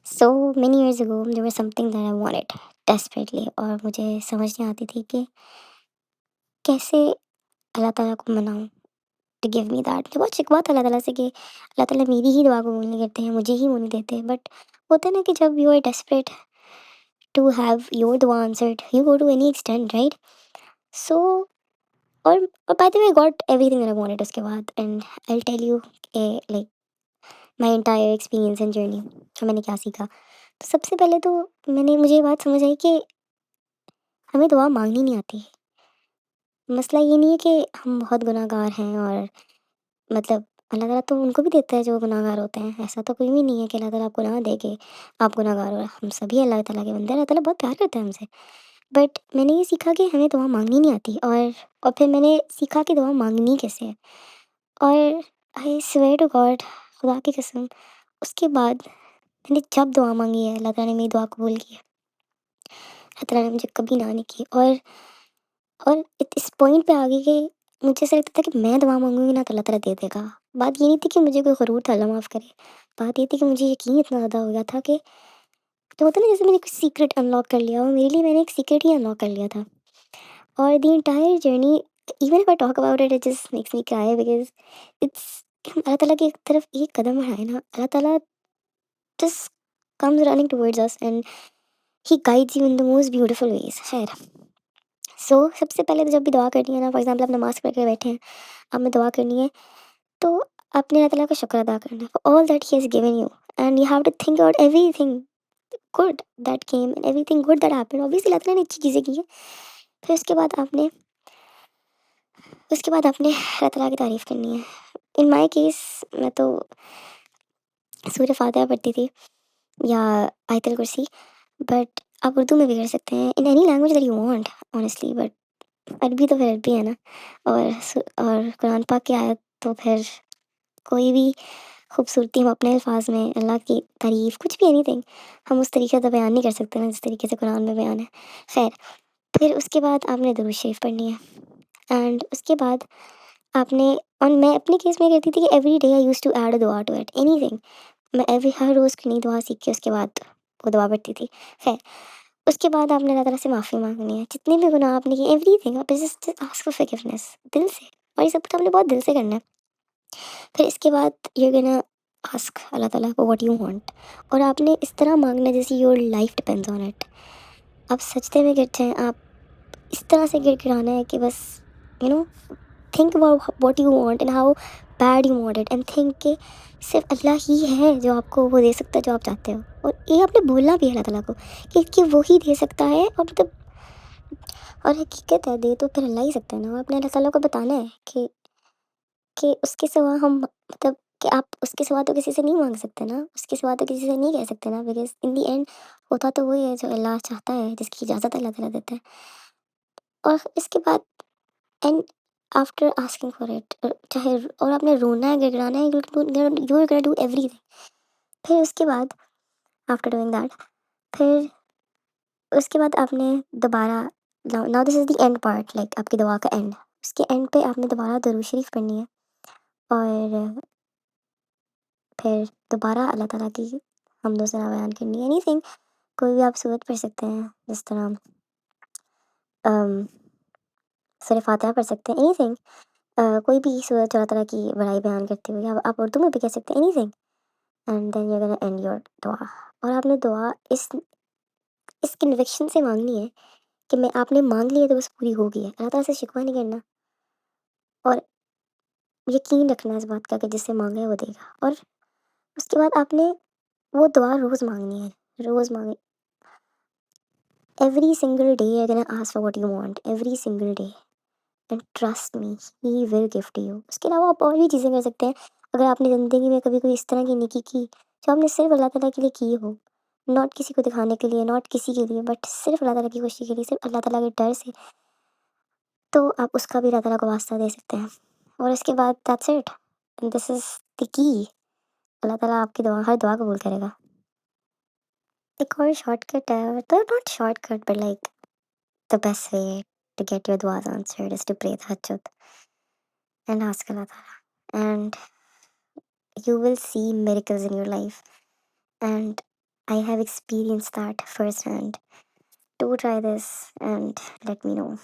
So many years ago there was something that I wanted desperately اور مجھے سمجھ نہیں آتی تھی کہ کیسے اللہ تعالیٰ کو مناؤں to give me that. مجھے بہت شکوہ تھا اللہ تعالیٰ سے کہ اللہ تعالیٰ میری ہی دعا قبول نہیں کرتے ہیں، مجھے ہی وہ نہیں دیتے. بٹ ہوتا ہے نا کہ جب you are desperate to have your dua answered you go to any extent, right? So اور by the way I got everything that I wanted اس کے بعد. And I'll tell you like my entire experience and journey کہ میں نے کیا سیکھا. تو سب سے پہلے تو مجھے یہ بات سمجھ آئی کہ ہمیں دعا مانگنی نہیں آتی. مسئلہ یہ نہیں ہے کہ ہم بہت گناہ گار ہیں اور مطلب اللہ تعالیٰ تو ان کو بھی دیتا ہے جو گناہ گار ہوتے ہیں. ایسا تو کوئی بھی نہیں ہے کہ اللہ تعالیٰ آپ کو نہ دے کہ آپ گناہ گار ہو. ہم سبھی اللہ تعالیٰ کے بندے ہیں، اللہ تعالیٰ بہت پیار کرتا ہے ہم سے. بٹ میں نے یہ سیکھا کہ ہمیں دعا مانگنی نہیں آتی. اور پھر میں نے سیکھا کہ دعا مانگنی کیسے ہے. اور آئی سویئر ٹو گاڈ، خدا کی قسم، اس کے بعد میں نے جب دعا مانگی ہے اللہ تعالیٰ نے میری دعا قبول کی ہے. اللہ تعالیٰ نے مجھے کبھی نہ نہیں کی. اور اس پوائنٹ پہ آ گئی کہ مجھے ایسا لگتا تھا کہ میں دعا مانگوں گی نا تو اللہ تعالیٰ دے دے گا. بات یہ نہیں تھی کہ مجھے کوئی غرور تھا، اللہ معاف کرے. بات یہ تھی کہ مجھے یقین اتنا زیادہ ہو گیا تھا کہ جو ہوتا ہے نا جیسے میں نے کوئی سیکرٹ انلاک کر لیا، اور میرے لیے میں نے ایک سیکرٹ ہی انلاک کر لیا تھا. اور the entire journey even if I talk about it it just makes me کرائے بیکاز اٹس اللہ تعالیٰ کی ایک طرف ایک قدم بڑھائے نا، اللہ تعالیٰ جسٹ کمز رننگ ٹورڈز اس and he guides you in the most beautiful ways. خیر، سو سب سے پہلے تو جب بھی دعا کرنی ہے نا، فار ایگزامپل آپ نماز پڑھ کے بیٹھے ہیں، آپ نے دعا کرنی ہے تو آپ نے اللہ تعالیٰ کا شکر ادا کرنا ہے for all that he has given you. And you have to think about everything good that came and everything good that happen. Obviously اللہ تعالیٰ نے اچھی چیزیں کی ہیں. پھر اس کے بعد آپ نے اللہ تعالیٰ کی تعریف کرنی ہے. ان مائی کیس میں تو سورہ فاتحہ پڑھتی تھی یا آیت الکرسی. بٹ آپ اردو میں بھی کر سکتے ہیں in any language that you want honestly. But عربی تو پھر عربی ہے نا، اور قرآن پاک کی آیت تو پھر کوئی بھی خوبصورتی ہم اپنے الفاظ میں اللہ کی تعریف کچھ بھی اینی تھنگ ہم اس طریقے سے بیان نہیں کر سکتے نا جس طریقے سے قرآن میں بیان ہے. خیر، پھر اس کے بعد آپ نے درود شریف پڑھنی ہے. اینڈ اس کے بعد آپ نے، اور میں اپنے کیس میں کہتی تھی کہ every day I use to add دعا ٹو اٹ اینی تھنگ. میں ہر روز کی نئی دعا سیکھ کے اس کے بعد وہ دعا پڑھتی تھی. خیر، اس کے بعد آپ نے اللہ تعالیٰ سے معافی مانگنی ہے جتنے بھی گناہ آپ نے کیے، ایوری تھنگ. آپ جسٹ آسک فار فارگیونیس دل سے، اور یہ سب کچھ آپ نے بہت دل سے کرنا ہے. پھر اس کے بعد یو گنا آسک اللہ تعالیٰ کو واٹ یو وانٹ. اور آپ نے اس طرح مانگنا ہے جیسے your life depends on it. آپ سجدے میں گر جائیں، آپ اس طرح سے گر گرانا ہے کہ بس you know think about what you want and how bad you want it, and think کہ صرف اللہ ہی ہے جو آپ کو وہ دے سکتا ہے جو آپ چاہتے ہو. اور یہ آپ نے بولنا بھی ہے اللہ تعالیٰ کو کہ وہی دے سکتا ہے. اور مطلب اور حقیقت ہے، دے تو پھر اللہ ہی سکتا ہے نا. آپ نے اللہ تعالیٰ کو بتانا ہے کہ اس کے سوا ہم مطلب کہ آپ اس کے سوا تو کسی سے نہیں مانگ سکتے نا، اس کے سوا تو کسی سے نہیں کہہ سکتے نا. بیکاز ان دی اینڈ ہوتا تو وہی ہے جو اللہ چاہتا ہے، جس کی اجازت اللہ تعالیٰ دیتا ہے. اور اس کے بعد and after asking for it, چاہے اور آپ نے رونا ہے، گڑگڑانا ہے، you are gonna do everything. پھر اس کے بعد آفٹر ڈوئنگ دیٹ، پھر اس کے بعد آپ نے دوبارہ، now this is the end part, like آپ کی دعا کا اینڈ. اس کے اینڈ پہ آپ نے دوبارہ درود شریف پڑھنی ہے. اور پھر دوبارہ اللہ تعالیٰ کی حمد و ثنا بیان کرنی ہے. اینی تھنگ، کوئی بھی آپ صورت پڑھ سکتے ہیں جس طرح سورہ فاتحہ پڑھ سکتے ہیں. اینی تھنگ، کوئی بھی صورت جو اللہ تعالیٰ کی بڑائی بیان کرتے ہوئے آپ اردو میں بھی کہہ سکتے ہیں. Anything, and then you gonna and your دعا. اور آپ نے دعا اس کنوکشن سے مانگنی ہے کہ آپ نے مانگ لی ہے تو بس پوری ہو گئی ہے. اللہ تعالیٰ سے شکوہ نہیں کرنا، اور یقین رکھنا اس بات کا کہ جس سے مانگا ہے وہ دے گا. اور اس کے بعد آپ نے وہ دعا روز مانگنی ہے، روز مانگنی. Every single day you gonna ask for what you want every single day. And trust me he will gift to you. اس کے علاوہ آپ اور بھی چیزیں کر سکتے ہیں. اگر آپ نے زندگی میں کبھی کوئی اس طرح کی نیکی کی جو آپ نے صرف اللہ تعالیٰ کے لیے کی ہو، ناٹ کسی کو دکھانے کے لیے، ناٹ کسی کے لیے، بٹ صرف اللہ تعالیٰ کی خوشی کے لیے، صرف اللہ تعالیٰ کے ڈر سے، تو آپ اس کا بھی اللہ تعالیٰ کو واسطہ دے سکتے ہیں. اور اس کے بعد دیٹس اٹ، دس از دی کی. اللہ تعالیٰ آپ کی ہر دعا قبول کرے گا. ایک اور شارٹ کٹ ہے، تو not shortcut but like the best way to get your duas answered is to pray tahajjud and ask Allah Ta'ala. And you will see miracles in your life. And I have experienced that firsthand. Do try this and let me know.